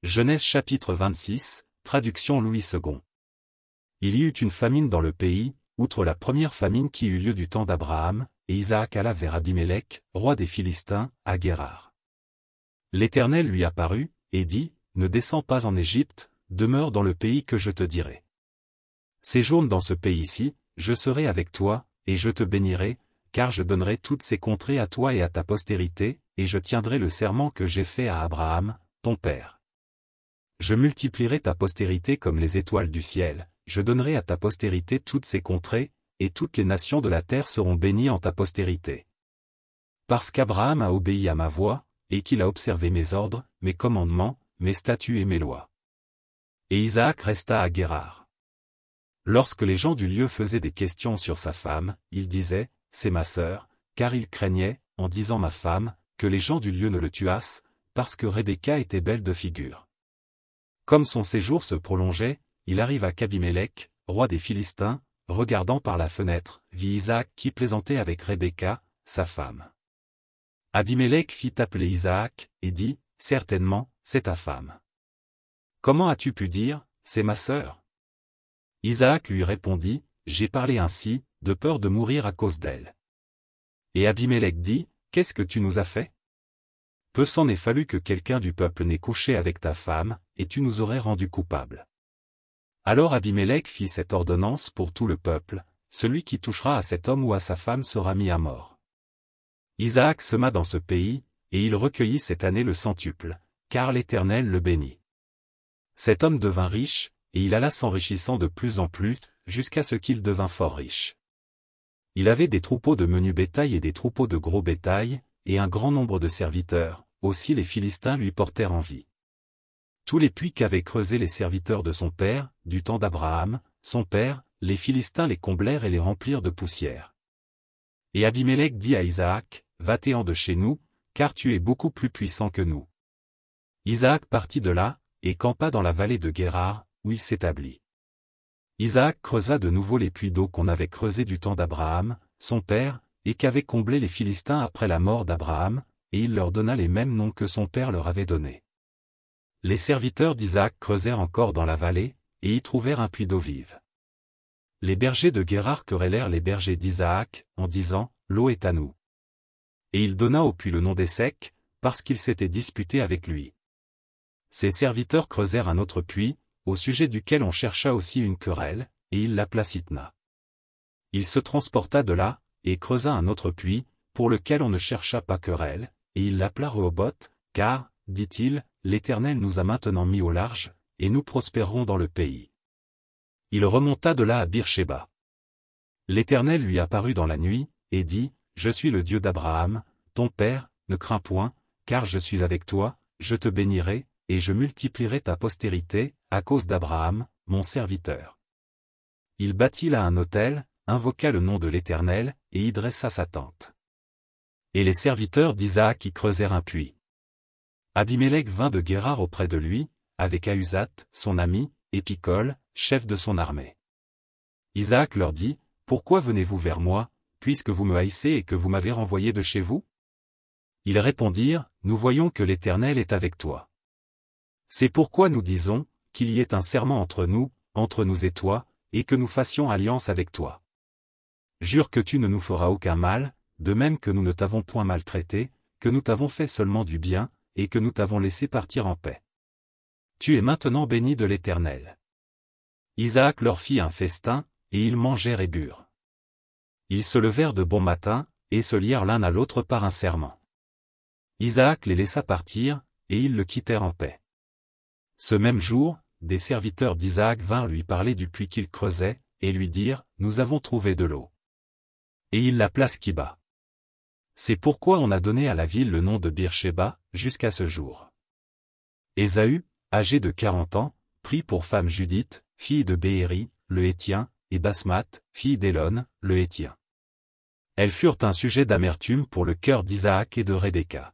Genèse chapitre 26, traduction Louis II. Il y eut une famine dans le pays, outre la première famine qui eut lieu du temps d'Abraham, et Isaac alla vers Abimélec, roi des Philistins, à Guérar. L'Éternel lui apparut, et dit, ne descends pas en Égypte, demeure dans le pays que je te dirai. Séjourne dans ce pays-ci, je serai avec toi, et je te bénirai, car je donnerai toutes ces contrées à toi et à ta postérité, et je tiendrai le serment que j'ai fait à Abraham, ton père. Je multiplierai ta postérité comme les étoiles du ciel, je donnerai à ta postérité toutes ces contrées, et toutes les nations de la terre seront bénies en ta postérité. Parce qu'Abraham a obéi à ma voix, et qu'il a observé mes ordres, mes commandements, mes statuts et mes lois. Et Isaac resta à Guérar. Lorsque les gens du lieu faisaient des questions sur sa femme, il disait, c'est ma sœur, car il craignait, en disant ma femme, que les gens du lieu ne le tuassent, parce que Rebecca était belle de figure. Comme son séjour se prolongeait, il arriva qu'Abimélec, roi des Philistins, regardant par la fenêtre, vit Isaac qui plaisantait avec Rebecca, sa femme. Abimélec fit appeler Isaac, et dit, certainement, c'est ta femme. Comment as-tu pu dire, c'est ma sœur? Isaac lui répondit, j'ai parlé ainsi, de peur de mourir à cause d'elle. Et Abimélec dit, qu'est-ce que tu nous as fait? Peu s'en est fallu que quelqu'un du peuple n'ait couché avec ta femme, et tu nous aurais rendus coupables. Alors Abimélec fit cette ordonnance pour tout le peuple, celui qui touchera à cet homme ou à sa femme sera mis à mort. Isaac sema dans ce pays, et il recueillit cette année le centuple, car l'Éternel le bénit. Cet homme devint riche, et il alla s'enrichissant de plus en plus, jusqu'à ce qu'il devint fort riche. Il avait des troupeaux de menu bétail et des troupeaux de gros bétail, et un grand nombre de serviteurs, aussi les Philistins lui portèrent envie. Tous les puits qu'avaient creusés les serviteurs de son père, du temps d'Abraham, son père, les Philistins les comblèrent et les remplirent de poussière. Et Abimélec dit à Isaac, va-t'en de chez nous, car tu es beaucoup plus puissant que nous. Isaac partit de là, et campa dans la vallée de Guérar, où il s'établit. Isaac creusa de nouveau les puits d'eau qu'on avait creusés du temps d'Abraham, son père, et qu'avaient comblés les Philistins après la mort d'Abraham, et il leur donna les mêmes noms que son père leur avait donnés. Les serviteurs d'Isaac creusèrent encore dans la vallée, et y trouvèrent un puits d'eau vive. Les bergers de Guérar querellèrent les bergers d'Isaac, en disant, l'eau est à nous. Et il donna au puits le nom d'Essec, parce qu'ils s'étaient disputés avec lui. Ses serviteurs creusèrent un autre puits, au sujet duquel on chercha aussi une querelle, et il l'appela Sitna. Il se transporta de là, et creusa un autre puits, pour lequel on ne chercha pas querelle, et il l'appela Rehoboth, car, dit-il, l'Éternel nous a maintenant mis au large, et nous prospérerons dans le pays. Il remonta de là à Beersheba. L'Éternel lui apparut dans la nuit, et dit, je suis le Dieu d'Abraham, ton père, ne crains point, car je suis avec toi, je te bénirai, et je multiplierai ta postérité, à cause d'Abraham, mon serviteur. Il bâtit là un autel, invoqua le nom de l'Éternel, et y dressa sa tente. Et les serviteurs d'Isaac y creusèrent un puits. Abimélec vint de Guérar auprès de lui, avec Ahuzat, son ami, et Picol, chef de son armée. Isaac leur dit, pourquoi venez-vous vers moi, puisque vous me haïssez et que vous m'avez renvoyé de chez vous? Ils répondirent, nous voyons que l'Éternel est avec toi. C'est pourquoi nous disons, qu'il y ait un serment entre nous et toi, et que nous fassions alliance avec toi. Jure que tu ne nous feras aucun mal, de même que nous ne t'avons point maltraité, que nous t'avons fait seulement du bien, et que nous t'avons laissé partir en paix. Tu es maintenant béni de l'Éternel. Isaac leur fit un festin, et ils mangèrent et burent. Ils se levèrent de bon matin, et se lièrent l'un à l'autre par un serment. Isaac les laissa partir, et ils le quittèrent en paix. Ce même jour, des serviteurs d'Isaac vinrent lui parler du puits qu'il creusait, et lui dirent, nous avons trouvé de l'eau. Et il l'appela Skiba. C'est pourquoi on a donné à la ville le nom de Beersheba, jusqu'à ce jour. Ésaü, âgé de 40 ans, prit pour femme Judith, fille de Béhéri, le Héthien, et Basmath, fille d'Élon, le Héthien. Elles furent un sujet d'amertume pour le cœur d'Isaac et de Rebecca.